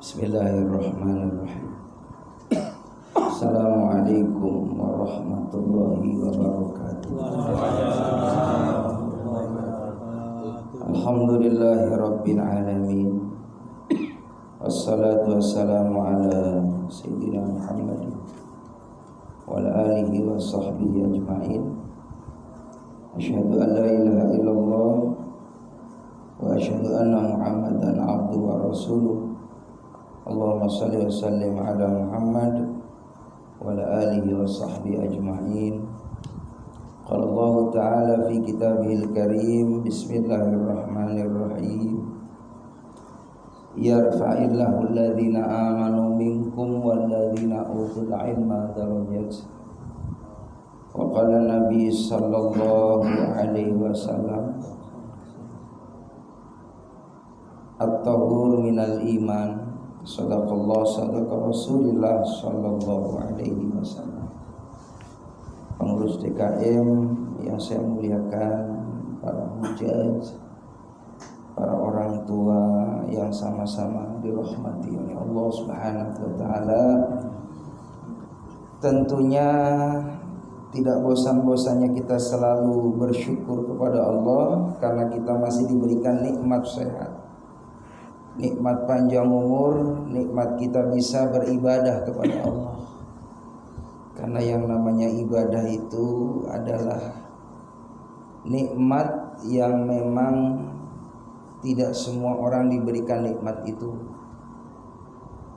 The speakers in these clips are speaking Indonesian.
Bismillahirrahmanirrahim. Assalamualaikum warahmatullahi wabarakatuh. Alhamdulillahi rabbil alamin. Wassalatu wassalamu ala sayyidina Muhammadin wa ala alihi wa sahbihi ajma'in. Asyhadu an la ilaha illallah wa asyhadu anna Muhammadan abduhu wa rasuluh. Allahumma salli wa sallim ala Muhammad wa ala alihi wa sahbihi ajma'in. Qala Allah ta'ala fi kitabihil karim. Bismillahirrahmanirrahim. Yarfa'illahu alladhina amanu minkum walladhina utul ilma darajat. Wa qala Nabi sallallahu alaihi wasallam, at-tahur minal iman. Sadaqallah sadaqa Rasulullah sallallahu alaihi wasallam. Pengurus DKM yang saya muliakan, para hujjaj, para orang tua yang sama-sama dirahmati oleh Allah Subhanahu wa taala. Tentunya tidak bosan-bosannya kita selalu bersyukur kepada Allah karena kita masih diberikan nikmat sehat, nikmat panjang umur, nikmat kita bisa beribadah kepada Allah. Karena yang namanya ibadah itu adalah nikmat yang memang tidak semua orang diberikan nikmat itu.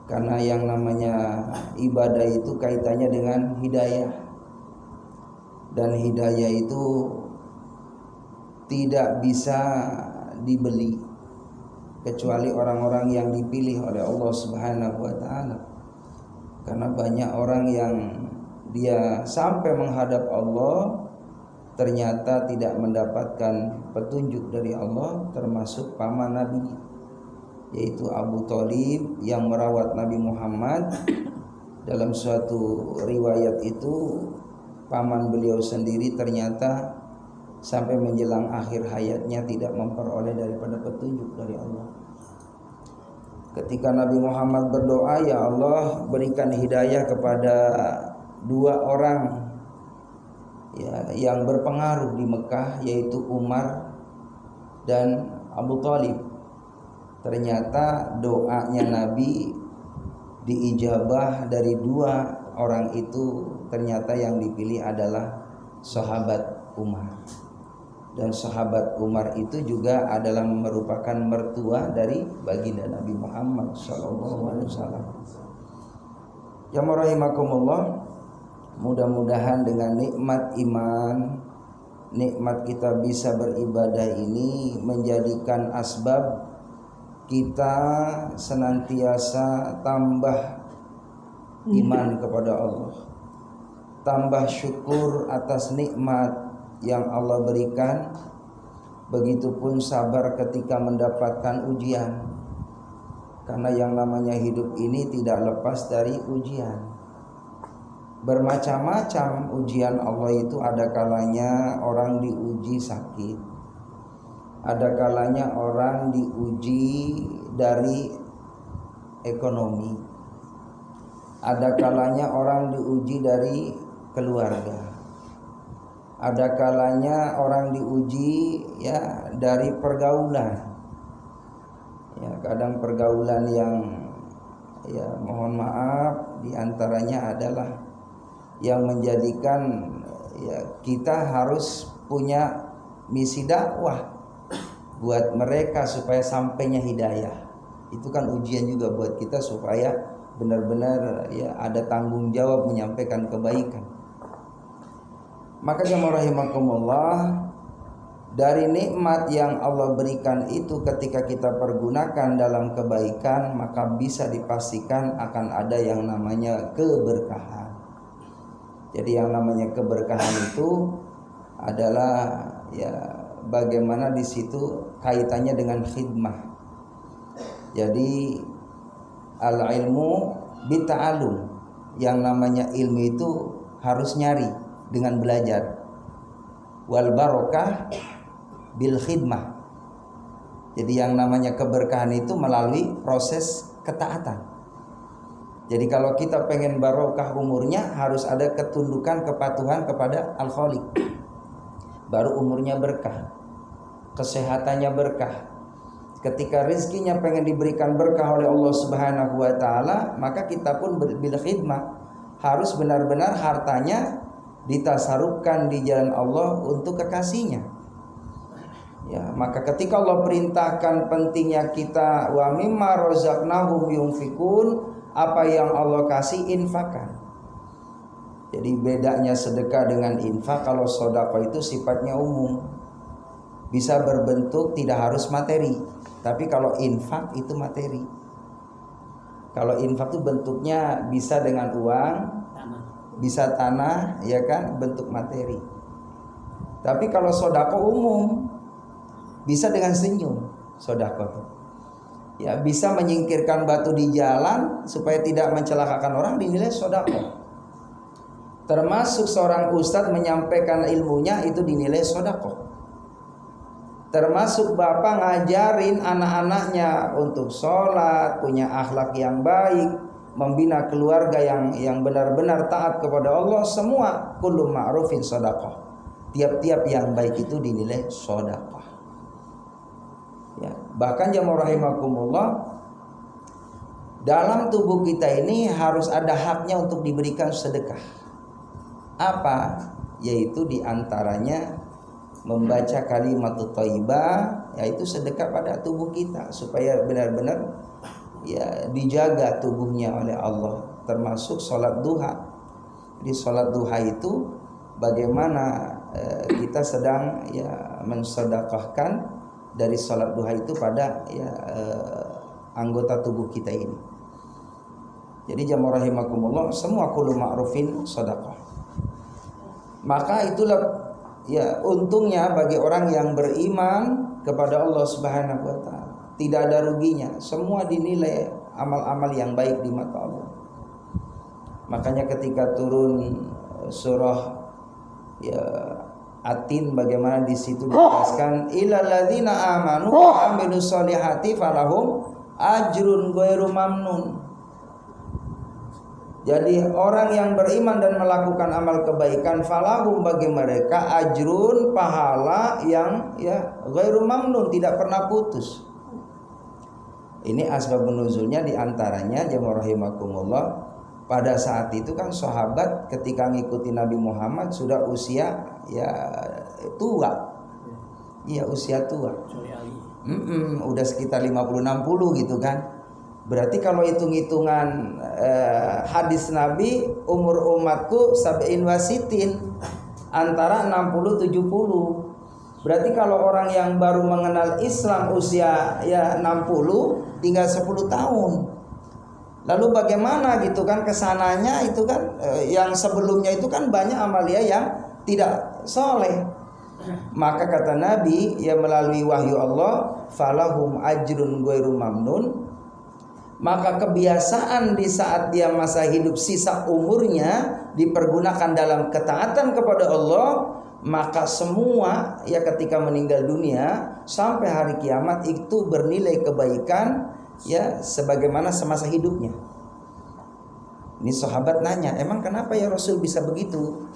Karena yang namanya ibadah itu kaitannya dengan hidayah. Dan hidayah itu tidak bisa dibeli kecuali orang-orang yang dipilih oleh Allah Subhanahu wa taala. Karena banyak orang yang dia sampai menghadap Allah ternyata tidak mendapatkan petunjuk dari Allah, termasuk paman Nabi, yaitu Abu Thalib yang merawat Nabi Muhammad. Dalam suatu riwayat itu paman beliau sendiri ternyata sampai menjelang akhir hayatnya tidak memperoleh daripada petunjuk dari Allah. Ketika Nabi Muhammad berdoa, ya Allah berikan hidayah kepada dua orang yang berpengaruh di Mekah, yaitu Umar dan Abu Thalib. Ternyata doanya Nabi diijabah dari dua orang itu. Ternyata yang dipilih adalah sahabat Umar. Dan sahabat Umar itu juga adalah merupakan mertua dari baginda Nabi Muhammad SAW. Ya rahimakumullah, mudah-mudahan dengan nikmat iman, nikmat kita bisa beribadah ini menjadikan asbab kita senantiasa tambah iman kepada Allah, tambah syukur atas nikmat yang Allah berikan. Begitupun sabar ketika mendapatkan ujian. Karena yang namanya hidup ini tidak lepas dari ujian. Bermacam-macam ujian Allah itu. Ada kalanya orang diuji sakit, ada kalanya orang diuji dari ekonomi, ada kalanya orang diuji dari keluarga, ada kalanya orang diuji dari pergaulan. Kadang pergaulan yang mohon maaf diantaranya adalah yang menjadikan kita harus punya misi dakwah buat mereka supaya sampainya hidayah. Itu kan ujian juga buat kita supaya benar-benar ada tanggung jawab menyampaikan kebaikan. Maka jemaah rahimakumullah, dari nikmat yang Allah berikan itu ketika kita pergunakan dalam kebaikan, maka bisa dipastikan akan ada yang namanya keberkahan. Jadi yang namanya keberkahan itu adalah bagaimana di situ kaitannya dengan khidmah. Jadi al-ilmu bita'alum, yang namanya ilmu itu harus nyari dengan belajar. Wal barokah bil khidmah. Jadi yang namanya keberkahan itu melalui proses ketaatan. Jadi kalau kita pengen barokah umurnya harus ada ketundukan, kepatuhan kepada Al-Khaliq. Baru umurnya berkah, kesehatannya berkah. Ketika rizkinya pengen diberikan berkah oleh Allah Subhanahu wa taala, maka kita pun bil khidmah harus benar-benar hartanya ditasarufkan di jalan Allah untuk kekasihnya. Ya, maka ketika Allah perintahkan pentingnya kita wa mimma razaqnahum yunfikun, apa yang Allah kasih infakkan. Jadi bedanya sedekah dengan infak, kalau sedekah itu sifatnya umum, bisa berbentuk, tidak harus materi. Tapi kalau infak itu materi. Kalau infak itu bentuknya bisa dengan uang, bisa tanah, ya kan, bentuk materi. Tapi kalau sedekah umum, bisa dengan senyum. Sedekah itu ya bisa menyingkirkan batu di jalan supaya tidak mencelakakan orang, dinilai sedekah. Termasuk seorang ustadz menyampaikan ilmunya itu dinilai sedekah. Termasuk bapak ngajarin anak-anaknya untuk sholat, punya akhlak yang baik, membina keluarga yang benar-benar taat kepada Allah, semua kullu ma'rufin sedekah. Tiap-tiap yang baik itu dinilai sedekah. Ya, bahkan jamaah rahimakumullah, dalam tubuh kita ini harus ada haknya untuk diberikan sedekah. Apa? Yaitu diantaranya membaca kalimat thayyibah, yaitu sedekah pada tubuh kita supaya benar-benar ya dijaga tubuhnya oleh Allah, termasuk sholat duha. Di sholat duha itu bagaimana kita sedang ya mensedekahkan dari sholat duha itu pada ya anggota tubuh kita ini. Jadi jamaah rahimakumullah, semua kullu ma'rufin sedekah. Maka itulah ya untungnya bagi orang yang beriman kepada Allah Subhanahu wa taala. Tidak ada ruginya, semua dinilai amal-amal yang baik di mata Allah. Makanya ketika turun surah ya Atin, bagaimana di situ dijelaskan ilal ladzina amanu wa amilus solihati falahum ajrun ghairu mamnun. Jadi orang yang beriman dan melakukan amal kebaikan, falahum bagi mereka ajrun, pahala yang ya ghairu mamnun, tidak pernah putus. Ini asbabun nuzulnya diantaranya jamaah rahimakumullah, pada saat itu kan sahabat ketika ngikuti Nabi Muhammad sudah usia ya tua. Iya, usia tua. Udah sekitar 50-60 gitu kan. Berarti kalau hitung-hitungan hadis Nabi, umur umatku sab'in wasitin, antara 60-70. Berarti kalau orang yang baru mengenal Islam usia ya 60, tinggal 10 tahun. Lalu bagaimana gitu kan kesananya itu kan yang sebelumnya itu kan banyak amalia yang tidak soleh. Maka kata Nabi ya melalui wahyu Allah, falahum ajrun ghairu mamnun. Maka kebiasaan di saat dia masa hidup sisa umurnya dipergunakan dalam ketaatan kepada Allah, maka semua ya ketika meninggal dunia sampai hari kiamat itu bernilai kebaikan ya sebagaimana semasa hidupnya. Ini sahabat nanya, emang kenapa ya Rasul bisa begitu?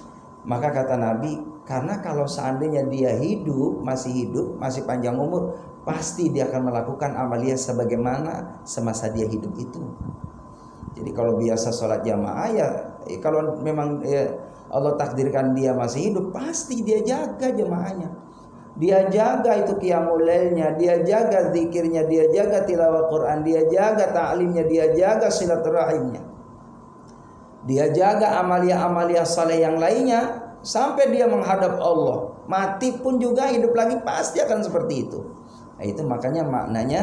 Maka kata Nabi, karena kalau seandainya dia hidup, masih panjang umur, pasti dia akan melakukan amalia sebagaimana semasa dia hidup itu. Jadi kalau biasa sholat jamaah ya kalau memang Allah takdirkan dia masih hidup, pasti dia jaga jamaahnya. Dia jaga itu qiyamul lailnya, dia jaga zikirnya, dia jaga tilawah Quran, dia jaga ta'limnya, dia jaga silaturahimnya. Dia jaga amalia-amalia saleh yang lainnya sampai dia menghadap Allah. Mati pun juga hidup lagi pasti akan seperti itu. Nah, itu makanya maknanya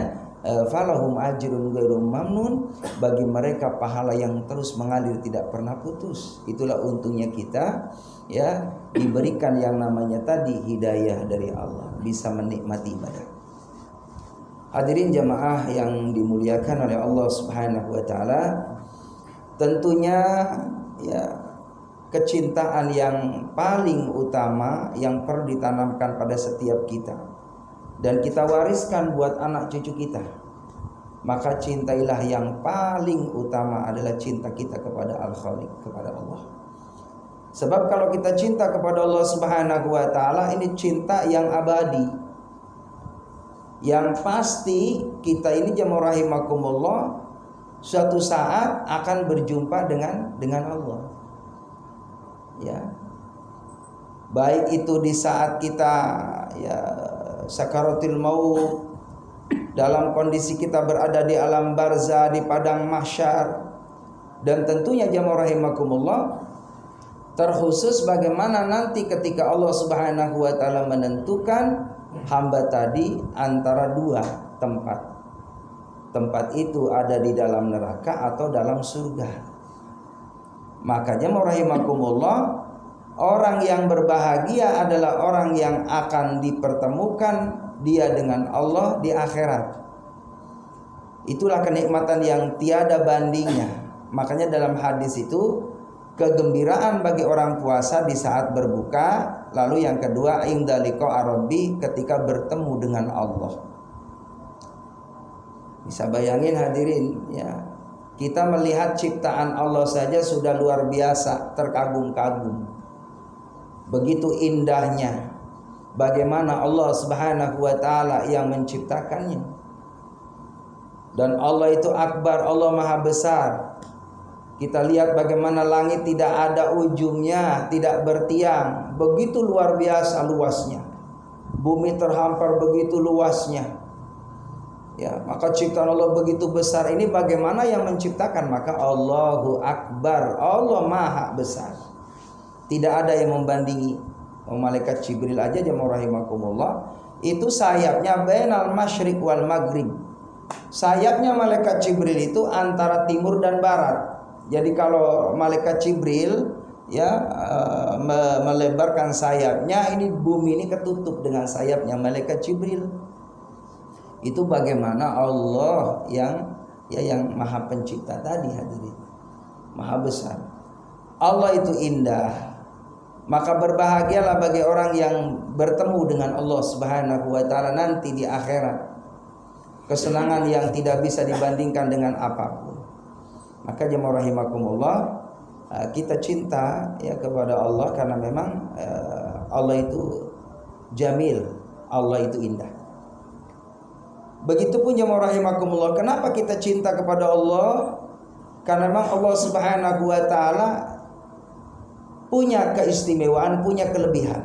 falahum ajrun ghairu mamnun, bagi mereka pahala yang terus mengalir tidak pernah putus. Itulah untungnya kita ya diberikan yang namanya tadi hidayah dari Allah, bisa menikmati ibadah. Hadirin jamaah yang dimuliakan oleh Allah Subhanahu wa taala, tentunya ya kecintaan yang paling utama yang perlu ditanamkan pada setiap kita dan kita wariskan buat anak cucu kita maka cintailah yang paling utama adalah cinta kita kepada Al-Khaliq, kepada Allah. Sebab kalau kita cinta kepada Allah Subhanahu wa taala, ini cinta yang abadi. Yang pasti kita ini jamaah rahimakumullah suatu saat akan berjumpa dengan Allah. Ya. Baik itu di saat kita ya sakaratul maut, dalam kondisi kita berada di alam barzah, di padang mahsyar, dan tentunya jamaah rahimakumullah terkhusus bagaimana nanti ketika Allah Subhanahu wa taala menentukan hamba tadi antara dua tempat. Tempat itu ada di dalam neraka atau dalam surga. Makanya jamaah rahimakumullah, orang yang berbahagia adalah orang yang akan dipertemukan dia dengan Allah di akhirat. Itulah kenikmatan yang tiada bandingnya. Makanya dalam hadis itu, kegembiraan bagi orang puasa di saat berbuka. Lalu yang kedua, inda liqa'i rabbi, ketika bertemu dengan Allah. Bisa bayangin hadirin ya, kita melihat ciptaan Allah saja sudah luar biasa, terkagum-kagum. Begitu indahnya bagaimana Allah Subhanahu wa taala yang menciptakannya. Dan Allah itu akbar, Allah maha besar. Kita lihat bagaimana langit tidak ada ujungnya, tidak bertiang, begitu luar biasa luasnya. Bumi terhampar begitu luasnya. Ya, maka ciptaan Allah begitu besar ini, bagaimana yang menciptakan? Maka Allahu akbar, Allah maha besar. Tidak ada yang membandingi. Malaikat Jibril aja jamaah rahimakumullah, itu sayapnya bainal masyriq wal maghrib. Sayapnya malaikat Jibril itu antara timur dan barat. Jadi kalau malaikat Jibril ya melebarkan sayapnya, ini bumi ini ketutup dengan sayapnya malaikat Jibril. Itu bagaimana Allah yang maha pencipta tadi hadirin, maha besar. Allah itu indah. Maka berbahagialah bagi orang yang bertemu dengan Allah Subhanahu wa taala nanti di akhirat. Kesenangan yang tidak bisa dibandingkan dengan apapun. Maka jemaah rahimakumullah, kita cinta ya kepada Allah karena memang Allah itu jamil, Allah itu indah. Begitupun jemaah rahimakumullah, kenapa kita cinta kepada Allah? Karena memang Allah Subhanahu wa taala punya keistimewaan, punya kelebihan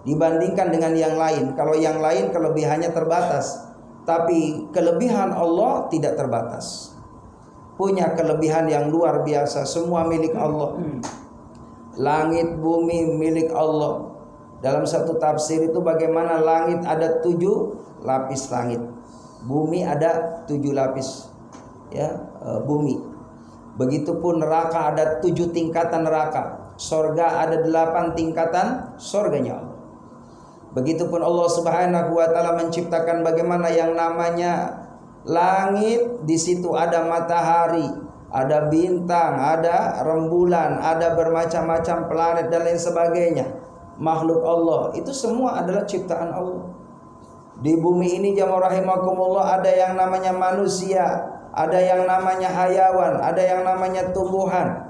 dibandingkan dengan yang lain. Kalau yang lain kelebihannya terbatas, tapi kelebihan Allah tidak terbatas. Punya kelebihan yang luar biasa, semua milik Allah. Langit bumi milik Allah. Dalam satu tafsir itu bagaimana langit ada 7 lapis langit, bumi ada 7 lapis ya bumi. Begitupun neraka ada 7 tingkatan neraka, sorga ada 8 tingkatan sorganya Allah. Begitupun Allah Subhanahu wa taala menciptakan bagaimana yang namanya langit, di situ ada matahari, ada bintang, ada rembulan, ada bermacam-macam planet dan lain sebagainya. Makhluk Allah itu semua adalah ciptaan Allah. Di bumi ini jamaah rahimakumullah ada yang namanya manusia, ada yang namanya hayawan, ada yang namanya tumbuhan.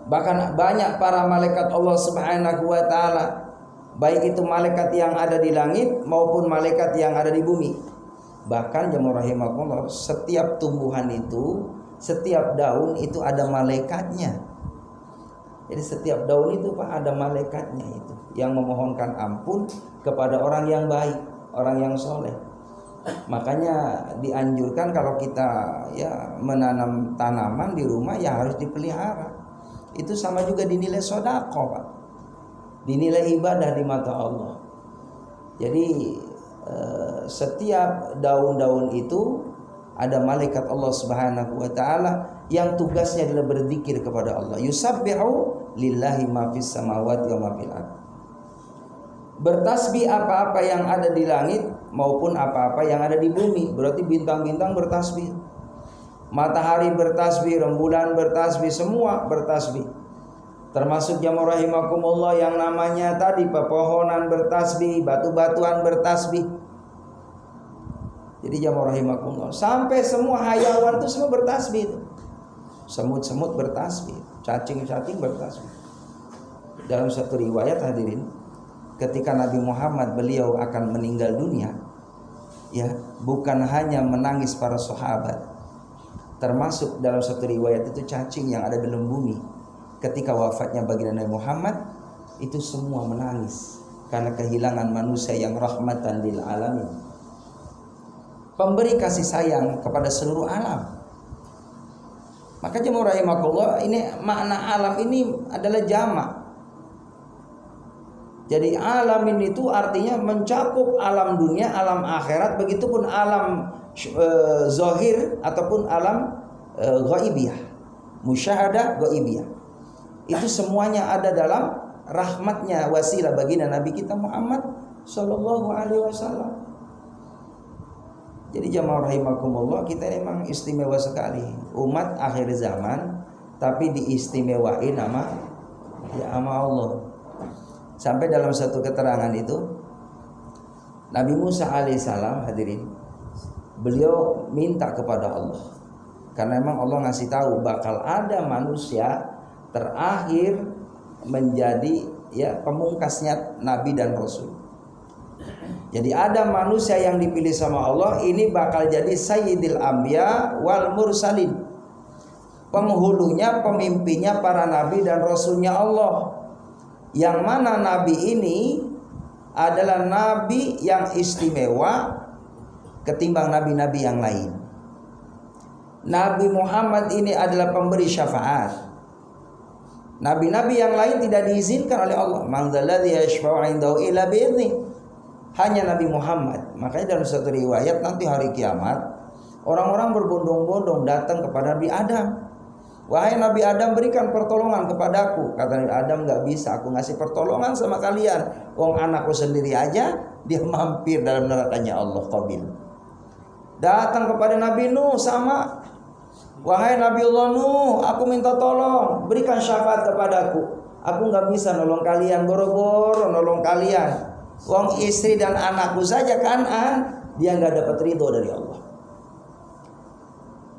Bahkan banyak para malaikat Allah Subhanahu wa taala, baik itu malaikat yang ada di langit maupun malaikat yang ada di bumi. Bahkan jamaah rahimakumullah, setiap tumbuhan itu, setiap daun itu ada malaikatnya. Jadi setiap daun itu Pak ada malaikatnya itu yang memohonkan ampun kepada orang yang baik, orang yang soleh. Makanya dianjurkan kalau kita ya menanam tanaman di rumah ya harus dipelihara. Itu sama juga dinilai sedekah Pak, dinilai ibadah di mata Allah. Jadi setiap daun-daun itu ada malaikat Allah Subhanahu wa taala yang tugasnya adalah berzikir kepada Allah. Yusabbihu lillahi ma fis samawati wa ma fil ardh. Bertasbih apa-apa yang ada di langit maupun apa-apa yang ada di bumi. Berarti bintang-bintang bertasbih, matahari bertasbih, rembulan bertasbih, semua bertasbih. Termasuk jamaah rahimakumullah yang namanya tadi pepohonan bertasbih, batu-batuan bertasbih. Jadi jamaah rahimakumullah, sampai semua hayawan itu semua bertasbih. Semut-semut bertasbih, cacing-cacing bertasbih. Dalam satu riwayat hadirin, ketika Nabi Muhammad beliau akan meninggal dunia, ya, bukan hanya menangis para sahabat, termasuk dalam satu riwayat itu cacing yang ada dalam bumi. Ketika wafatnya baginda Nabi Muhammad, itu semua menangis karena kehilangan manusia yang rahmatan lil alamin, pemberi kasih sayang kepada seluruh alam. Maka jemaah rahimakumullah, ini makna alam ini adalah jamak. Jadi alam ini itu artinya mencakup alam dunia, alam akhirat, begitupun alam zahir ataupun alam ghaibiyah, musyahadah ghaibiyah. Itu semuanya ada dalam rahmatnya wasilah baginda Nabi kita Muhammad sallallahu alaihi wasallam. Jadi jamaah rahimakumullah, kita memang istimewa sekali, umat akhir zaman, tapi diistimewain sama Allah. Sampai dalam satu keterangan itu, Nabi Musa alaihissalam hadirin, beliau minta kepada Allah, karena memang Allah ngasih tahu bakal ada manusia terakhir menjadi ya pemungkasnya Nabi dan Rasul. Jadi ada manusia yang dipilih sama Allah, ini bakal jadi sayyidil anbiya wal mursalin, penghulunya, pemimpinnya para nabi dan rasulnya Allah. Yang mana nabi ini adalah nabi yang istimewa ketimbang nabi-nabi yang lain. Nabi Muhammad ini adalah pemberi syafaat. Nabi-nabi yang lain tidak diizinkan oleh Allah. Man dzalladzi yashfa'u 'indahu illa bi'idznih. Hanya Nabi Muhammad. Makanya dalam satu riwayat nanti hari kiamat, orang-orang berbondong-bondong datang kepada Nabi Adam. Wahai Nabi Adam, berikan pertolongan kepadaku. Kata Nabi Adam, gak bisa aku ngasih pertolongan sama kalian. Wong anakku sendiri aja dia mampir dalam nerakanya Allah, Qabil. Datang kepada Nabi Nuh sama, wahai Nabi Allah Nuh, aku minta tolong, berikan syafaat kepadaku. Aku gak bisa nolong kalian, boro-boro nolong kalian. Wong istri dan anakku saja Kan'an, dia nggak dapat ridho dari Allah.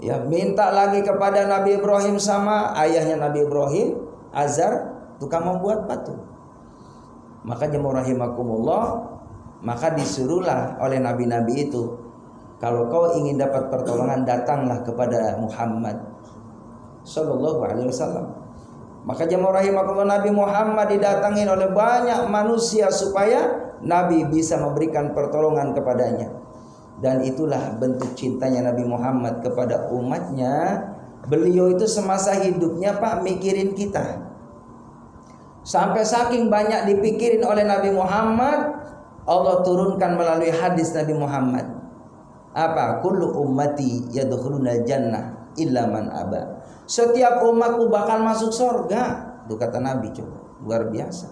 Ya, minta lagi kepada Nabi Ibrahim sama ayahnya Nabi Ibrahim, Azar, tukang membuat batu. Maka jemaah rahimakumullah, maka disuruhlah oleh nabi-nabi itu, kalau kau ingin dapat pertolongan, datanglah kepada Muhammad sallallahu alaihi wasallam. Maka jemaah rahimakumullah, Nabi Muhammad didatangin oleh banyak manusia supaya Nabi bisa memberikan pertolongan kepadanya. Dan itulah bentuk cintanya Nabi Muhammad kepada umatnya. Beliau itu semasa hidupnya Pak mikirin kita. Sampai saking banyak dipikirin oleh Nabi Muhammad, Allah turunkan melalui hadis Nabi Muhammad. Apa? Kullu ummati yadkhuluna jannah illa man aba. Setiap umatku bakal masuk surga. Itu kata Nabi, coba. Luar biasa.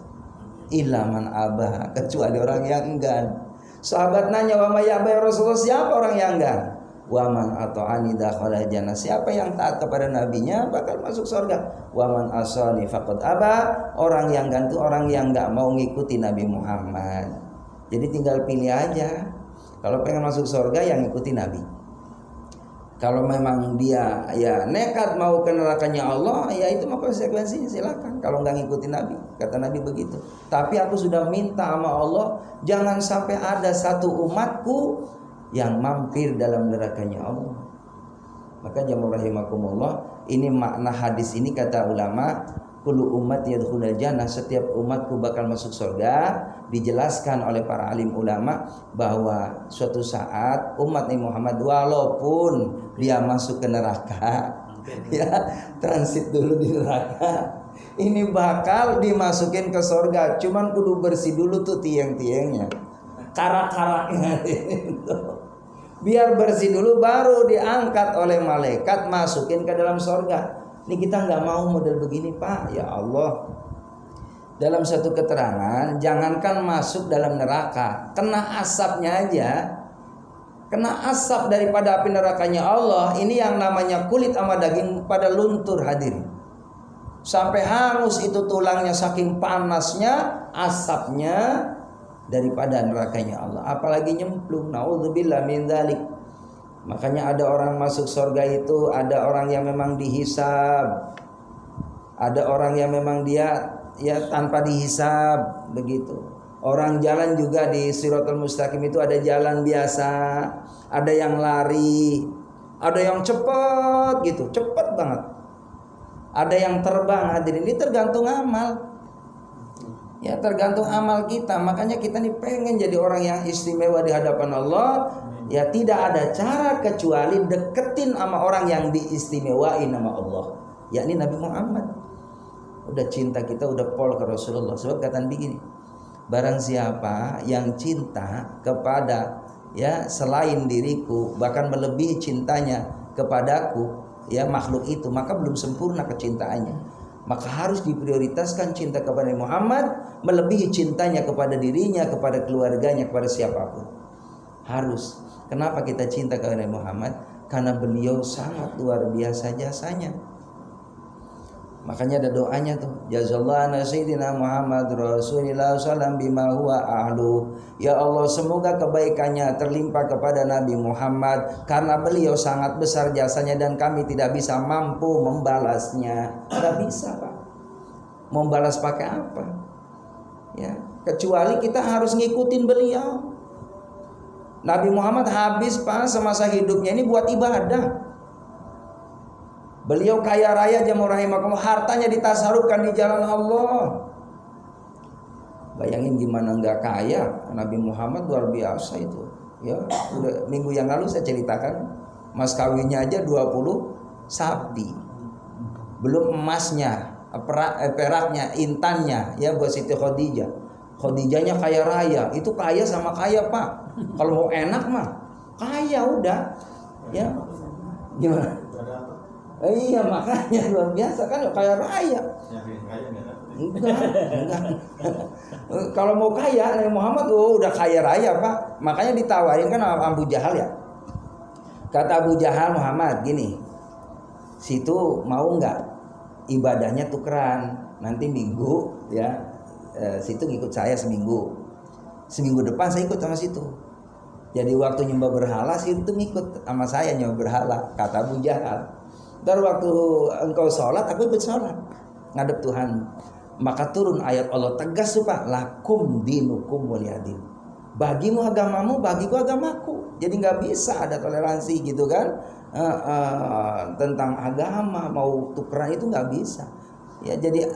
Illa man abah, kecuali orang yang enggan. Sahabat nanya, wa may ya'ba ya Rasulullah, siapa orang yang enggan? Wa man ata'ani dakhala jannah, siapa yang taat kepada nabinya bakal masuk surga. Wa man asani faqad aba, orang yang enggan itu orang yang enggak mau ngikuti Nabi Muhammad. Jadi tinggal pilih aja. Kalau pengen masuk surga yang ngikuti Nabi. Kalau memang dia ya nekat mau ke nerakanya Allah, ya itu mah konsekuensinya, silakan. Kalau nggak ngikutin Nabi, kata Nabi begitu. Tapi aku sudah minta sama Allah, jangan sampai ada satu umatku yang mampir dalam nerakanya Allah. Maka jamaah rahimakumullah, ini makna hadis ini kata ulama, kullu ummati yadkhulul jannah, setiap umatku bakal masuk surga. Dijelaskan oleh para alim ulama bahwa suatu saat umat Nabi Muhammad walaupun dia masuk ke neraka, ya transit dulu di neraka, ini bakal dimasukin ke surga. Cuman kudu bersih dulu tuh tiang-tiangnya, karak-karaknya itu. Biar bersih dulu baru diangkat oleh malaikat masukin ke dalam surga. Ini kita nggak mau model begini Pak, ya Allah. Dalam satu keterangan, jangankan masuk dalam neraka, kena asapnya aja, kena asap daripada api nerakanya Allah. Ini yang namanya kulit sama daging pada luntur hadirin. Sampai hangus itu tulangnya saking panasnya asapnya daripada nerakanya Allah. Apalagi nyemplung, naudzubillah min dzalik. Makanya ada orang masuk surga itu, ada orang yang memang dihisab, ada orang yang memang dia ya tanpa dihisab begitu. Orang jalan juga di Shiratal Mustaqim itu ada jalan biasa, ada yang lari, ada yang cepat gitu, cepat banget. Ada yang terbang, hadirin, ini tergantung amal. Ya tergantung amal kita. Makanya kita nih pengen jadi orang yang istimewa di hadapan Allah. Ya tidak ada cara kecuali deketin sama orang yang diistimewain sama Allah, yakni Nabi Muhammad. Udah cinta kita udah pol ke Rasulullah. Sebab kata begini, barang siapa yang cinta kepada ya selain diriku, bahkan melebihi cintanya kepadaku ya makhluk itu, maka belum sempurna kecintaannya. Maka harus diprioritaskan cinta kepada Muhammad melebihi cintanya kepada dirinya, kepada keluarganya, kepada siapapun. Harus. Kenapa kita cinta kepada Muhammad? Karena beliau sangat luar biasa jasanya. Makanya ada doanya tuh, jazallahu sayyidina Muhammad Rasulullah sallam bima huwa ahlu. Ya Allah, semoga kebaikannya terlimpah kepada Nabi Muhammad karena beliau sangat besar jasanya dan kami tidak bisa mampu membalasnya. Tidak bisa, Pak. Membalas pakai apa? Ya, kecuali kita harus ngikutin beliau. Nabi Muhammad habis Pak semasa hidupnya ini buat ibadah. Beliau kaya raya jamaah rahimakumullah, hartanya ditasarufkan di jalan Allah. Bayangin gimana nggak kaya, Nabi Muhammad luar biasa itu. Ya, udah minggu yang lalu saya ceritakan, mas kawinnya aja 20 sapi. Belum emasnya, peraknya, intannya ya buat Siti Khadijah. Khadijahnya kaya raya, itu kaya sama kaya Pak. Kalau mau enak mah kaya udah. Ya. Gimana? Iya makanya luar biasa kan kaya raya. Enggak. Kalau mau kaya Nabi Muhammad udah kaya raya Pak. Makanya ditawarin kan sama Abu Jahal ya. Kata Abu Jahal, Muhammad gini, situ mau nggak ibadahnya tukeran, nanti minggu ya situ ngikut saya seminggu depan saya ikut sama situ. Jadi waktu nyembah berhala situ ngikut sama saya nyembah berhala, kata Abu Jahal. Dan waktu engkau sholat aku ikut sholat ngadep Tuhan. Maka turun ayat Allah tegas tuh Pak, lakum dinukum waliyadin. Bagimu agamamu, bagiku agamaku. Jadi nggak bisa ada toleransi gitu kan. Tentang agama mau tukeran itu nggak bisa. Ya jadi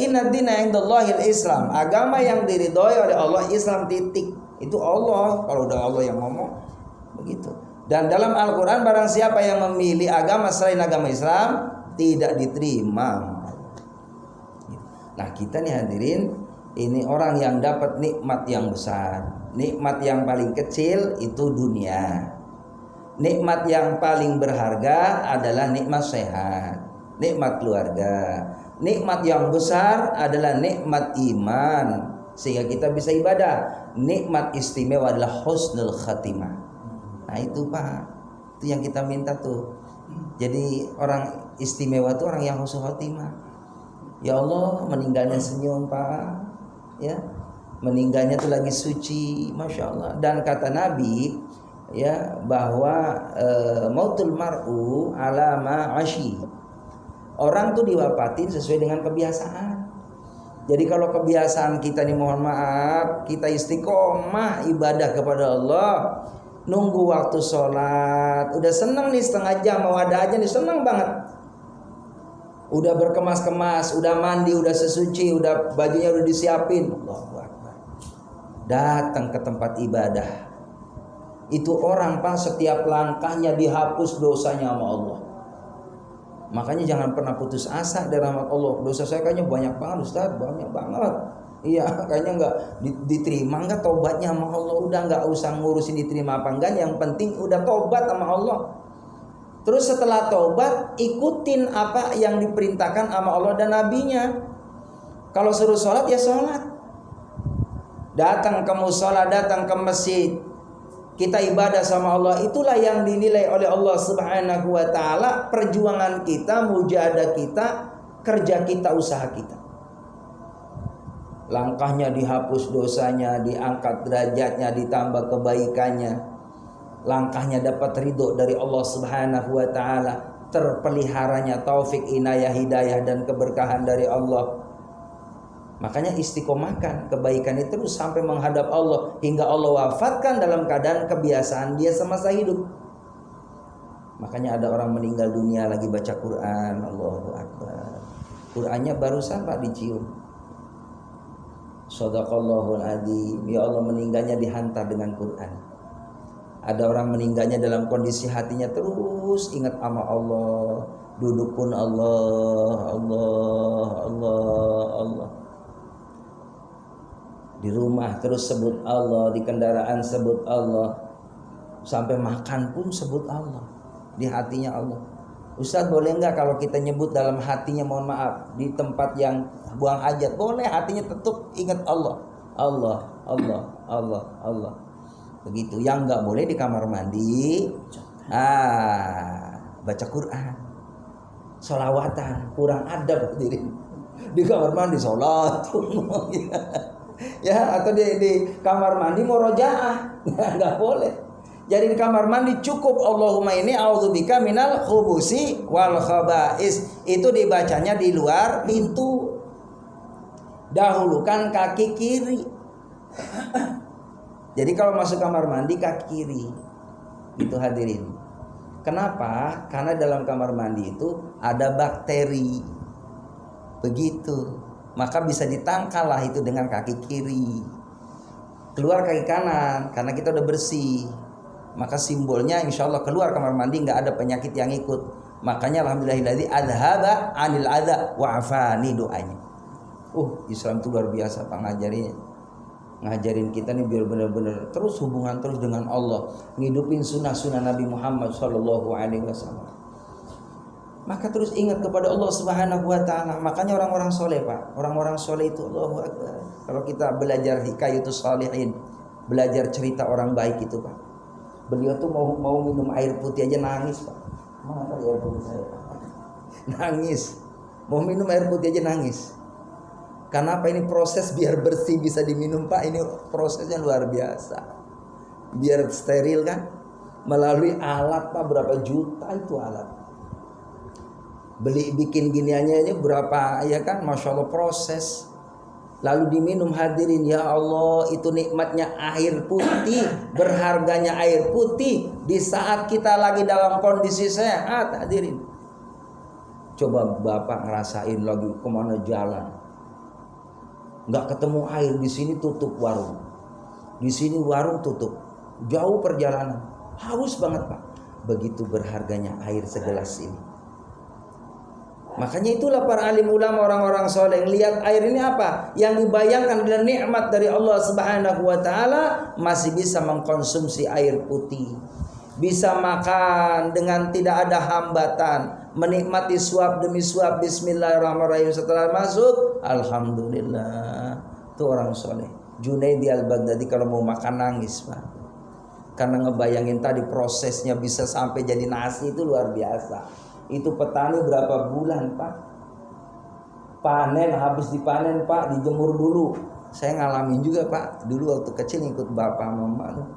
inna dina indallahil Islam, agama yang diridhoi oleh Allah Islam titik. Itu Allah, kalau udah Allah yang ngomong begitu. Dan dalam Al-Qur'an barang siapa yang memilih agama selain agama Islam tidak diterima. Nah, kita nih hadirin, ini orang yang dapat nikmat yang besar. Nikmat yang paling kecil itu dunia. Nikmat yang paling berharga adalah nikmat sehat, nikmat keluarga. Nikmat yang besar adalah nikmat iman sehingga kita bisa ibadah. Nikmat istimewa adalah husnul khatimah. Nah itu Pak, itu yang kita minta tuh. Jadi orang istimewa itu orang yang husnul khatimah. Ya Allah, meninggalnya senyum Pak, ya meninggalnya tuh lagi suci, masya Allah. Dan kata Nabi ya bahwa mautul mar'u ala ma ashi. Orang tuh diwafatin sesuai dengan kebiasaan. Jadi kalau kebiasaan kita nih mohon maaf, kita istiqomah ibadah kepada Allah, nunggu waktu sholat, udah seneng nih setengah jam mau ada aja nih seneng banget. Udah berkemas-kemas, udah mandi, udah sesuci, udah bajunya udah disiapin. Allahu Akbar. Datang ke tempat ibadah. Itu orang Pak setiap langkahnya dihapus dosanya sama Allah. Makanya jangan pernah putus asa dari rahmat Allah. Dosa saya kayaknya banyak banget Ustaz, banyak banget. Iya, kayaknya nggak diterima nggak tobatnya sama Allah. Udah nggak usah ngurusin diterima apa enggak. Yang penting udah tobat sama Allah. Terus setelah tobat ikutin apa yang diperintahkan sama Allah dan Nabinya. Kalau suruh sholat ya sholat. Datang ke musola, datang ke masjid. Kita ibadah sama Allah, itulah yang dinilai oleh Allah Subhanahu wa taala perjuangan kita, mujahadah kita, kerja kita, usaha kita. Langkahnya dihapus dosanya, diangkat derajatnya, ditambah kebaikannya. langkahnya dapat ridho dari Allah Subhanahu wa taala, terpeliharanya taufik, inayah, hidayah dan keberkahan dari Allah. Makanya istiqomahkan kebaikan itu terus sampai menghadap Allah hingga Allah wafatkan dalam keadaan kebiasaan dia semasa hidup. Makanya ada orang meninggal dunia lagi baca Quran, Allahu Akbar. Qurannya barusan Pak dicium. Shadaqallahul adzim. Ya Allah, meninggalnya dihantar dengan Quran. Ada orang meninggalnya dalam kondisi hatinya terus ingat sama Allah, duduk pun Allah, Allah, Allah, Allah. Di rumah terus sebut Allah, di kendaraan sebut Allah, sampai makan pun sebut Allah, di hatinya Allah. Ustadz, boleh nggak kalau kita nyebut dalam hatinya, mohon maaf, di tempat yang buang hajat boleh, hatinya tetap ingat Allah, Allah, Allah, Allah, Allah. Begitu. Yang nggak boleh di kamar mandi, baca Quran, sholawatan, kurang adab diri di kamar mandi, sholat. Ya, atau di kamar mandi murojaah, nggak boleh. Jadi di kamar mandi cukup Allahumma inni a'udzubika minal khubusi wal khaba'is. Itu dibacanya di luar pintu. Dahulukan kaki kiri. Jadi kalau masuk kamar mandi kaki kiri. Itu hadirin. Kenapa? Karena dalam kamar mandi itu ada bakteri. Begitu. Maka bisa ditangkal lah itu dengan kaki kiri. Keluar kaki kanan karena kita udah bersih. Maka simbolnya insya Allah keluar kamar mandi nggak ada penyakit yang ikut. Makanya alhamdulillahilladzi adhaba anil adza wa afani doanya. Islam itu luar biasa Pak ngajarin kita nih biar benar-benar terus hubungan terus dengan Allah, ngidupin sunnah-sunnah Nabi Muhammad SAW. Maka terus ingat kepada Allah Subhanahu wa taala. Makanya orang-orang soleh Pak, orang-orang soleh itu Allahu Akbar. Kalau kita belajar hikayatus shalihin, belajar cerita orang baik itu Pak. Beliau tuh mau minum air putih aja nangis Pak. Mana air putih saya Pak? Nangis. Mau minum air putih aja nangis. Karena apa? Ini proses biar bersih bisa diminum Pak. Ini prosesnya luar biasa. Biar steril kan, melalui alat Pak, berapa juta itu alat. Bikin giniannya aja berapa ya kan, Masya Allah proses. Lalu diminum hadirin, ya Allah, itu nikmatnya air putih, berharganya air putih di saat kita lagi dalam kondisi sehat hadirin. Coba Bapak ngerasain lagi kemana jalan, nggak ketemu air, di sini tutup warung, di sini warung tutup, jauh perjalanan, haus banget Pak. Begitu berharganya air segelas ini. Makanya itulah para alim ulama, orang-orang soleh lihat air ini apa yang dibayangkan adalah nikmat dari Allah Subhanahu wa taala, masih bisa mengkonsumsi air putih, bisa makan dengan tidak ada hambatan, menikmati suap demi suap, bismillahirrahmanirrahim, setelah masuk alhamdulillah. Itu orang soleh. Junaidi al-Baghdadi kalau mau makan nangis Pak, karena ngebayangin tadi prosesnya bisa sampai jadi nasi itu luar biasa. Itu petani berapa bulan Pak, panen, habis dipanen Pak dijemur dulu. Saya ngalamin juga Pak, dulu waktu kecil ikut bapak mama tuh,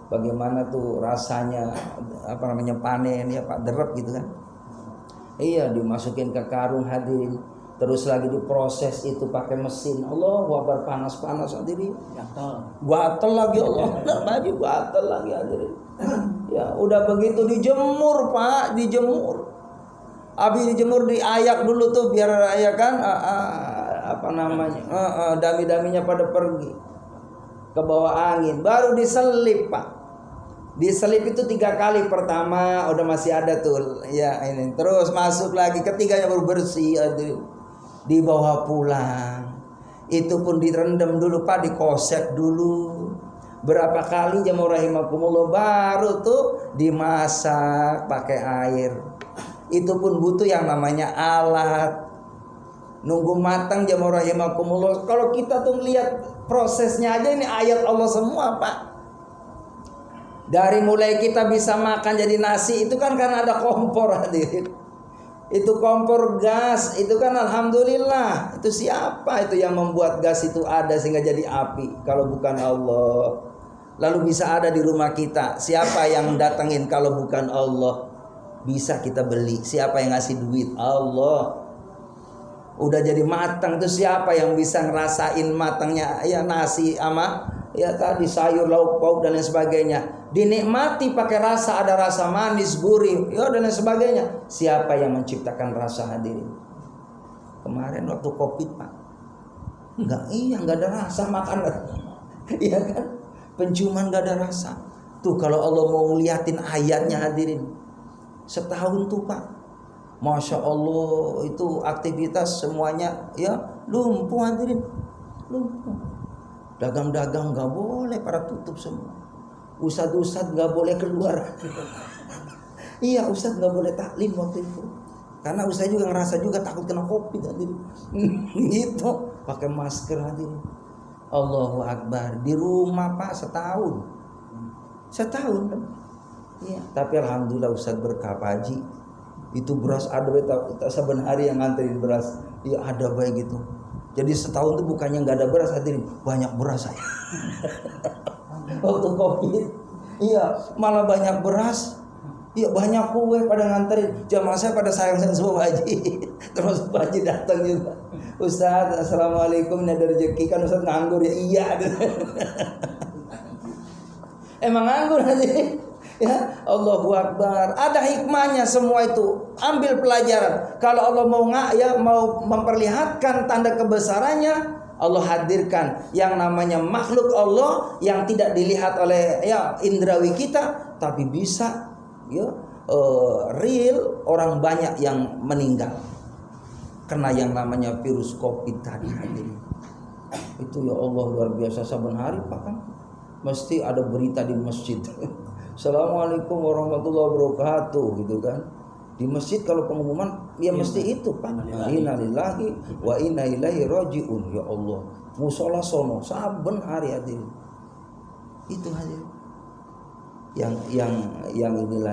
bagaimana tuh rasanya panen ya Pak, derep gitu kan. Iya, dimasukin ke karung hadirin, terus lagi diproses itu pakai mesin. Allah wabar, panas-panas hadirin, gatel lagi Allah, lagi gatel lagi hadirin. Ya udah begitu dijemur Pak, dijemur. Habis dijemur diayak dulu tuh biar ya kan dami-daminya pada pergi ke bawah angin, baru diselip Pak. Diselip itu 3 kali, pertama udah masih ada tuh ya ini, terus masuk lagi, ketiganya baru bersih, dibawa pulang. Itu pun direndam dulu Pak, dikosek dulu berapa kali jamur rahimakumullah, baru tuh dimasak pakai air. Itu pun butuh yang namanya alat, nunggu matang jamur rahimakumullah. Kalau kita tuh lihat prosesnya aja, ini ayat Allah semua Pak. Dari mulai kita bisa makan jadi nasi itu kan karena ada kompor hadirin. Itu kompor gas itu kan alhamdulillah. Itu siapa itu yang membuat gas itu ada sehingga jadi api kalau bukan Allah? lalu bisa ada di rumah kita. Siapa yang datengin kalau bukan Allah? Bisa kita beli. Siapa yang ngasih duit? Allah. Udah jadi matang tuh siapa yang bisa ngerasain matangnya ya nasi sama ya tadi sayur lauk pauk dan lain sebagainya, dinikmati pakai rasa, ada rasa manis, gurih ya dan lain sebagainya. Siapa yang menciptakan rasa hadirin? Kemarin waktu Covid Pak, nggak ada rasa makanan. Iya kan, penciuman nggak ada rasa. Tuh kalau Allah mau ngeliatin ayatnya hadirin, setahun tuh Pak, Masya Allah itu aktivitas semuanya ya lumpuh hadirin, lumpuh. Dagang-dagang nggak boleh, pada tutup semua. Ustadz nggak boleh keluar. Iya, ustadz nggak boleh taklim waktu itu, karena ustadz juga ngerasa juga takut kena Covid hadirin. Gitu, pakai masker hadirin. Allahu Akbar. Di rumah Pak setahun kan. Iya. Tapi alhamdulillah ustadz berkah Pak Haji. Itu beras ada saben hari yang nganterin beras. Ya ada baik gitu. Jadi setahun tuh bukannya nggak ada beras hadirin, banyak beras saya. Waktu Covid, iya malah banyak beras, iya banyak kue pada nganterin. Jamaah saya pada sayang semua Pak Haji. Termasuk Pak Haji datang juga. Ustadz, assalamualaikum, ini ada rezeki kan Ustadz nganggur ya? Iya. Emang nganggur hadirin. Ya, Allahu Akbar. Ada hikmahnya semua itu. Ambil pelajaran. Kalau Allah mau memperlihatkan tanda kebesarannya, Allah hadirkan yang namanya makhluk Allah yang tidak dilihat oleh indrawi kita, tapi bisa real orang banyak yang meninggal karena yang namanya virus Covid tadi hadirin. Itu ya Allah luar biasa, saben hari Pak kan mesti ada berita di masjid. Assalamualaikum warahmatullahi wabarakatuh gitu kan. Di masjid kalau pengumuman ya mesti itu Pak. Inna lillahi wa inna ilaihi rajiun. Ya Allah, musola sono saben hari hadirin. Itu hadirin. Yang inilah